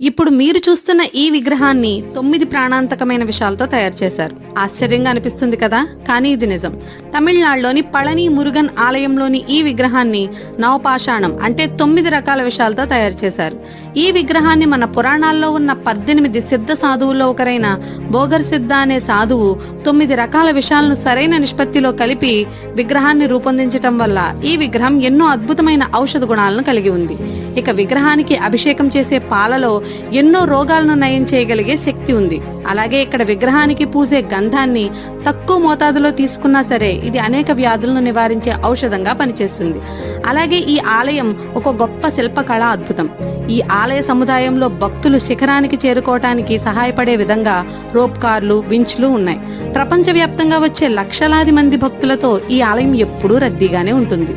ఇప్పుడు మీరు చూస్తున్న ఈ విగ్రహాన్ని 9 ప్రాణాంతకమైన విషాలతో తయారు చేశారు. ఆశ్చర్యంగా అనిపిస్తుంది కదా, కానీ ఇది నిజం. తమిళనాడులోని పళని మురుగన్ ఆలయంలోని ఈ విగ్రహాన్ని నవపాషాణం అంటే 9 రకాల విషాలతో తయారు చేశారు. ఈ విగ్రహాన్ని మన పురాణాల్లో ఉన్న 18 సిద్ధ సాధువుల్లో ఒకరైన బోగర్ సిద్ధ అనే సాధువు 9 రకాల విషాలను సరైన నిష్పత్తిలో కలిపి విగ్రహాన్ని రూపొందించటం వల్ల ఈ విగ్రహం ఎన్నో అద్భుతమైన ఔషధ గుణాలను కలిగి ఉంది. ఇక విగ్రహానికి అభిషేకం చేసే పాలలో ఎన్నో రోగాలను నయం చేయగలిగే శక్తి ఉంది. అలాగే ఇక్కడ విగ్రహానికి పూసే గంధాన్ని తక్కువ మోతాదులో తీసుకున్నా సరే ఇది అనేక వ్యాధులను నివారించే ఔషధంగా పనిచేస్తుంది. అలాగే ఈ ఆలయం ఒక గొప్ప శిల్పకళా అద్భుతం. ఈ ఆలయ సముదాయంలో భక్తులు శిఖరానికి చేరుకోవటానికి సహాయపడే విధంగా రోప్ కార్లు, వించ్లు ఉన్నాయి. ప్రపంచవ్యాప్తంగా వచ్చే లక్షలాది మంది భక్తులతో ఈ ఆలయం ఎప్పుడూ రద్దీగానే ఉంటుంది.